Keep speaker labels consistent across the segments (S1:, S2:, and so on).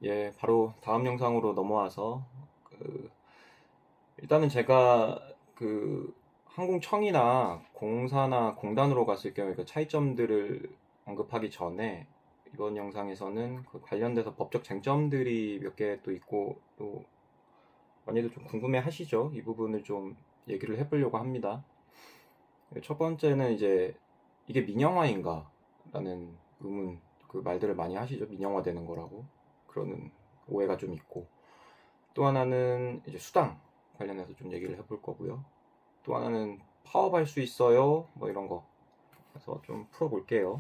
S1: 예, 바로 다음 영상으로 넘어와서 그 일단은 제가 항공청이나 공사나 공단으로 갔을 경우에 그 차이점들을 언급하기 전에 이번 영상에서는 그 관련돼서 법적 쟁점들이 몇 개 또 있고 또 많이들 좀 궁금해 하시죠? 이 부분을 좀 얘기를 해보려고 합니다. 첫 번째는 이제 이게 민영화인가? 라는 의문, 그 말들을 많이 하시죠. 민영화 되는 거라고. 그러는 오해가 좀 있고. 또 하나는 이제 수당 관련해서 좀 얘기를 해볼 거고요. 또 하나는 파업할 수 있어요. 뭐 이런 거. 그래서 좀 풀어볼게요.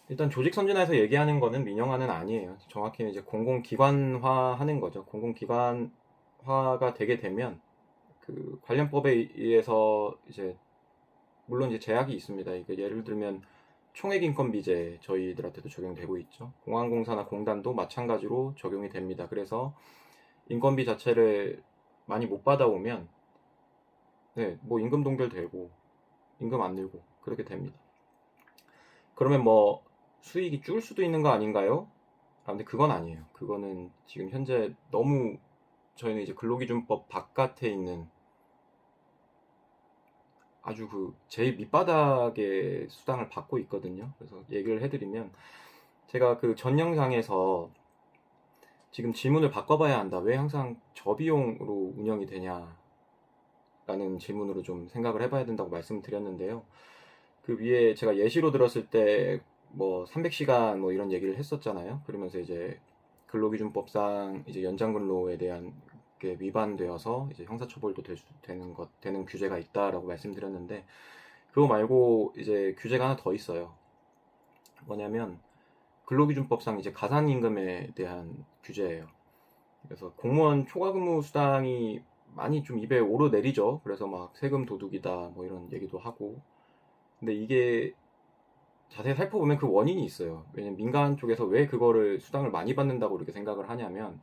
S1: 일단 조직 선진화에서 얘기하는 거는 민영화는 아니에요. 정확히는 이제 공공기관화 하는 거죠. 공공기관화가 되게 되면 그 관련법에 의해서 이제 물론 이제 제약이 있습니다. 이게 예를 들면 총액인건비제 저희들한테도 적용되고 있죠. 공항공사나 공단도 마찬가지로 적용이 됩니다. 그래서 인건비 자체를 많이 못 받아오면 네, 뭐 임금 동결되고 임금 안 늘고 그렇게 됩니다. 그러면 뭐 수익이 줄 수도 있는 거 아닌가요? 아, 근데 그건 아니에요. 그거는 지금 현재 너무 저희는 이제 근로기준법 바깥에 있는 아주 그 제일 밑바닥의 수당을 받고 있거든요. 그래서 얘기를 해드리면 제가 그 전 영상에서 지금 질문을 바꿔봐야 한다. 왜 항상 저비용으로 운영이 되냐? 라는 질문으로 좀 생각을 해봐야 된다고 말씀을 드렸는데요. 그 위에 제가 예시로 들었을 때 뭐 300시간 뭐 이런 얘기를 했었잖아요. 그러면서 이제 근로기준법상 이제 연장근로에 대한 게 위반되어서 이제 형사처벌도 되는 규제가 있다라고 말씀드렸는데 그거 말고 이제 규제가 하나 더 있어요. 뭐냐면 근로기준법상 이제 가산임금에 대한 규제예요. 그래서 공무원 초과근무 수당이 많이 좀 입에 오르내리죠. 그래서 막 세금 도둑이다 뭐 이런 얘기도 하고. 근데 이게 자세히 살펴보면 그 원인이 있어요. 왜냐면 민간 쪽에서 왜 그거를 수당을 많이 받는다고 이렇게 생각을 하냐면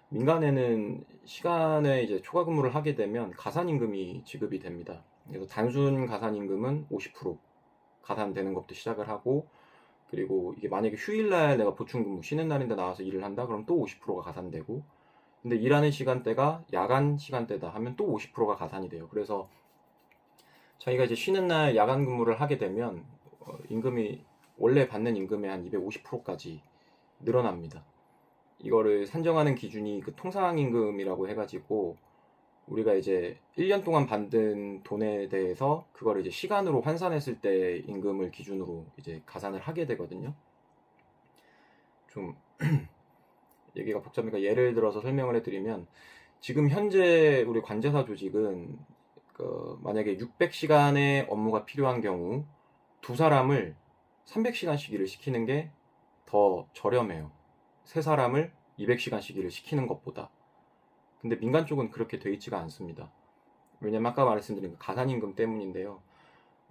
S1: 민간에는 시간에 이제 초과 근무를 하게 되면 가산임금이 지급이 됩니다. 그래서 단순 가산임금은 50% 가산되는 것부터 시작을 하고 그리고 이게 만약에 휴일날 내가 보충근무 쉬는 날인데 나와서 일을 한다 그럼 또 50%가 가산되고 근데 일하는 시간대가 야간 시간대다 하면 또 50%가 가산이 돼요. 그래서 자기가 이제 쉬는 날 야간 근무를 하게 되면 임금이 원래 받는 임금의 한 250%까지 늘어납니다. 이거를 산정하는 기준이 그 통상임금이라고 해가지고 우리가 이제 1년 동안 받은 돈에 대해서 그거를 이제 시간으로 환산했을 때 임금을 기준으로 이제 가산을 하게 되거든요. 좀 얘기가 복잡하니까 예를 들어서 설명을 해드리면 지금 현재 우리 관제사 조직은 그 만약에 600시간의 업무가 필요한 경우 두 사람을 300시간씩 일을 시키는 게 더 저렴해요. 세 사람을 200시간씩 일을 시키는 것보다. 근데 민간 쪽은 그렇게 돼 있지가 않습니다. 왜냐면 아까 말씀드린 그 가산임금 때문인데요.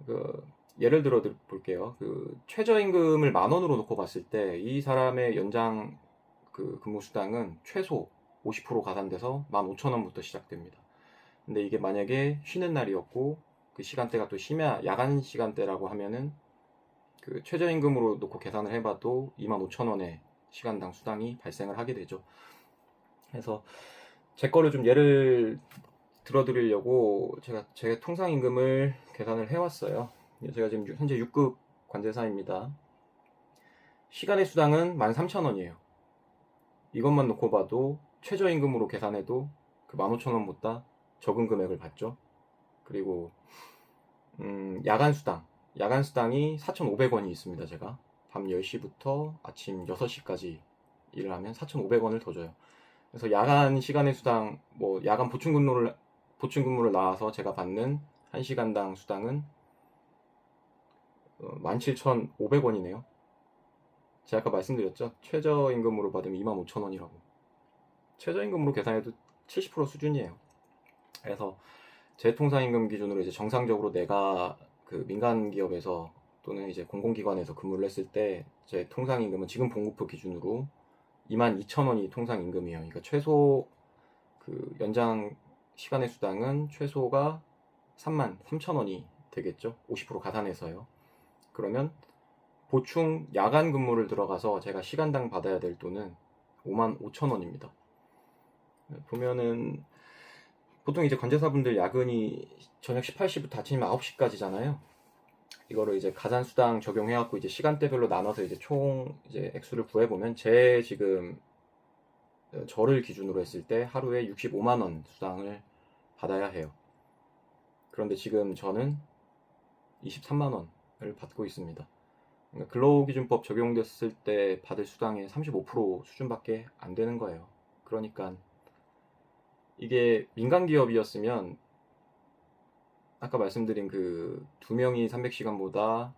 S1: 그 예를 들어 볼게요. 그 최저임금을 10,000원으로 놓고 봤을 때 이 사람의 연장 그 근무 수당은 최소 50% 가산돼서 15,000원부터 시작됩니다. 근데 이게 만약에 쉬는 날이었고 그 시간대가 또 심야 야간 시간대라고 하면은 그 최저임금으로 놓고 계산을 해봐도 25,000원의 시간당 수당이 발생을 하게 되죠. 그래서 제 거를 좀 예를 들어드리려고 제가 제 통상임금을 계산을 해왔어요. 제가 지금 현재 6급 관제사입니다. 시간의 수당은 13,000원이에요. 이것만 놓고 봐도 최저임금으로 계산해도 그 15,000원보다 적은 금액을 받죠. 그리고 야간 수당. 야간 수당이 4,500원이 있습니다, 제가. 밤 10시부터 아침 6시까지 일을 하면 4,500원을 더 줘요. 그래서 야간 시간의 수당, 뭐, 야간 보충근무를 나와서 제가 받는 1시간당 수당은 17,500원이네요. 제가 아까 말씀드렸죠? 최저임금으로 받으면 25,000원이라고. 최저임금으로 계산해도 70% 수준이에요. 그래서 제 통상임금 기준으로 이제 정상적으로 내가 그 민간 기업에서 또는 이제 공공기관에서 근무를 했을 때 제 통상임금은 지금 봉급부 기준으로 22,000원이 통상임금이에요. 그러니까 최소 그 연장 시간의 수당은 최소가 33,000원이 되겠죠. 50% 가산해서요. 그러면 보충 야간 근무를 들어가서 제가 시간당 받아야 될 돈은 55,000원입니다. 보면은 보통 이제 관제사분들 야근이 저녁 18시부터 아침 9시까지잖아요. 이거를 이제 가산수당 적용해갖고 이제 시간대별로 나눠서 이제 총 이제 액수를 구해보면 제 지금 저를 기준으로 했을 때 하루에 65만원 수당을 받아야 해요. 그런데 지금 저는 23만원을 받고 있습니다. 그러니까 근로기준법 적용됐을 때 받을 수당의 35% 수준밖에 안 되는 거예요. 그러니까 이게 민간기업이었으면 아까 말씀드린 그 2명이 300시간보다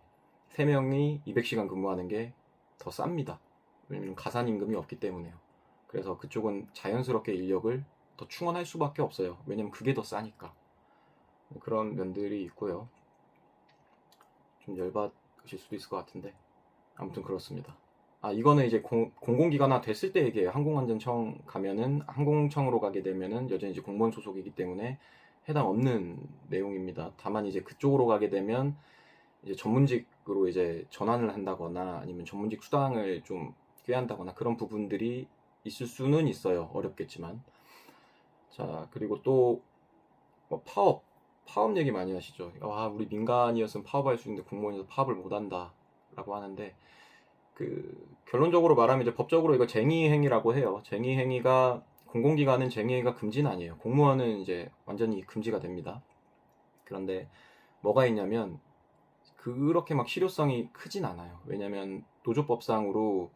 S1: 3명이 200시간 근무하는 게 더 쌉니다. 왜냐면 가산임금이 없기 때문에요. 그래서 그쪽은 자연스럽게 인력을 더 충원할 수밖에 없어요. 왜냐면 그게 더 싸니까. 그런 면들이 있고요. 좀 열받으실 수도 있을 것 같은데 아무튼 그렇습니다. 이거는 이제 공공기관화 됐을 때 얘기해요. 항공안전청 가면은 항공청으로 가게 되면은 여전히 이제 공무원 소속이기 때문에 해당 없는 내용입니다. 다만 이제 그쪽으로 가게 되면 이제 전문직으로 이제 전환을 한다거나 아니면 전문직 수당을 좀 꾀한다거나 그런 부분들이 있을 수는 있어요. 어렵겠지만. 자, 그리고 또 뭐 파업 얘기 많이 하시죠. 우리 민간이었으면 파업할 수 있는데 공무원이어서 파업을 못 한다 라고 하는데, 결론적으로 말하면 이제 법적으로 이거 쟁의행위라고 해요. 쟁의행위가, 공공기관은 쟁의행위가 금지는 아니에요. 공무원은 이제 완전히 금지가 됩니다. 그런데 뭐가 있냐면 그렇게 막 실효성이 크진 않아요. 왜냐면 노조법상으로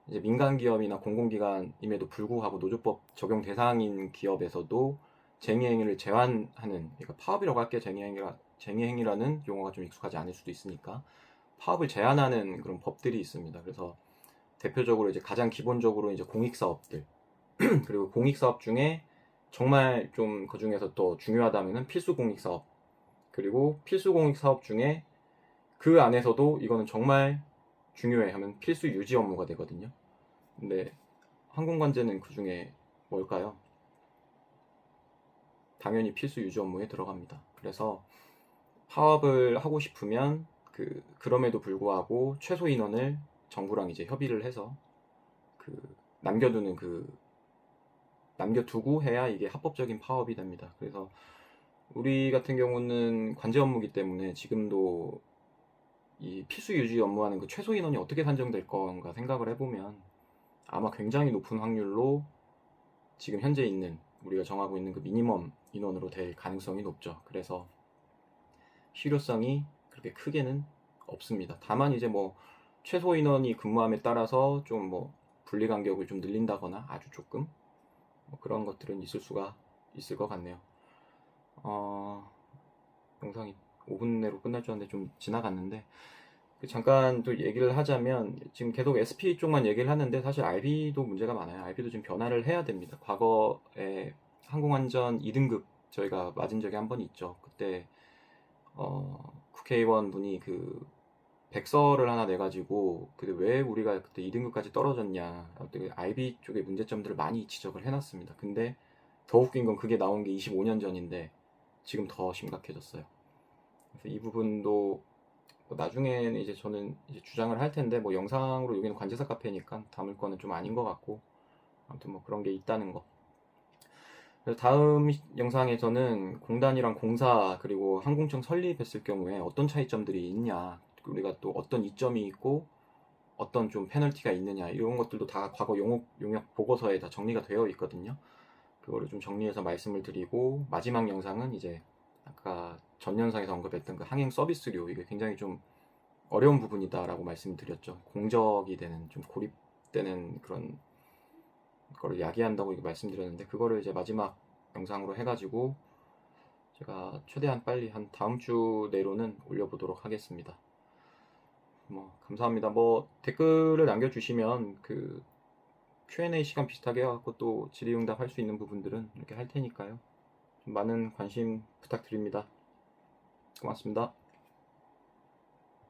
S1: 이제 민간기업이나 공공기관임에도 불구하고 노조법 적용 대상인 기업에서도 쟁의행위를 제한하는, 그러니까 파업이라고 할게, 쟁의행위라는 용어가 좀 익숙하지 않을 수도 있으니까 파업을 제한하는 그런 법들이 있습니다. 그래서 대표적으로 이제 가장 기본적으로 이제 공익사업들 그리고 공익사업 중에 정말 좀 그 중에서 또 중요하다면은 필수공익사업, 그리고 필수공익사업 중에 그 안에서도 이거는 정말 중요해 하면 필수 유지 업무가 되거든요. 근데 항공관제는 그 중에 뭘까요? 당연히 필수 유지 업무에 들어갑니다. 그래서 파업을 하고 싶으면 그럼에도 불구하고 최소 인원을 정부랑 이제 협의를 해서 남겨두고 해야 이게 합법적인 파업이 됩니다. 그래서 우리 같은 경우는 관제 업무이기 때문에 지금도 이 필수 유지 업무하는 그 최소 인원이 어떻게 산정될 건가 생각을 해보면 아마 굉장히 높은 확률로 지금 현재 있는, 우리가 정하고 있는 그 미니멈 인원으로 될 가능성이 높죠. 그래서 실효성이 그렇게 크게는 없습니다. 다만 이제 뭐 최소 인원이 근무함에 따라서 좀 뭐 분리 간격을 좀 늘린다거나 아주 조금 뭐 그런 것들은 있을 수가 있을 것 같네요. 영상이 5분 내로 끝날 줄 알았는데 좀 지나갔는데, 잠깐 또 얘기를 하자면 지금 계속 SP 쪽만 얘기를 하는데 사실 RB도 문제가 많아요. RB도 지금 변화를 해야 됩니다. 과거에 항공안전 2등급 저희가 맞은 적이 한 번 있죠. 그때 국회의원 분이 백서를 하나 내가지고 왜 우리가 그때 2등급까지 떨어졌냐, RB 쪽의 문제점들을 많이 지적을 해놨습니다. 근데 더 웃긴 건 그게 나온 게 25년 전인데 지금 더 심각해졌어요. 그래서 이 부분도 나중에는 이제 저는 이제 주장을 할 텐데, 뭐 영상으로, 여기는 관제사 카페니까 담을 거는 좀 아닌 것 같고, 아무튼 뭐 그런 게 있다는 거. 그래서 다음 영상에서는 공단이랑 공사 그리고 항공청 설립했을 경우에 어떤 차이점들이 있냐, 우리가 또 어떤 이점이 있고 어떤 좀 페널티가 있느냐, 이런 것들도 다 과거 용역 보고서에 다 정리가 되어 있거든요. 그거를 좀 정리해서 말씀을 드리고, 마지막 영상은 이제 아까 전 영상에서 언급했던 그 항행 서비스료, 이게 굉장히 좀 어려운 부분이다라고 말씀드렸죠. 공적이 되는, 좀 고립되는 그런 거를 야기한다고 말씀드렸는데, 그거를 이제 마지막 영상으로 해가지고 제가 최대한 빨리 한 다음 주 내로는 올려보도록 하겠습니다. 뭐 감사합니다. 뭐 댓글을 남겨주시면 Q&A 시간 비슷하게 해갖고 또 질의응답 할 수 있는 부분들은 이렇게 할 테니까요. 좀 많은 관심 부탁드립니다. 고맙습니다.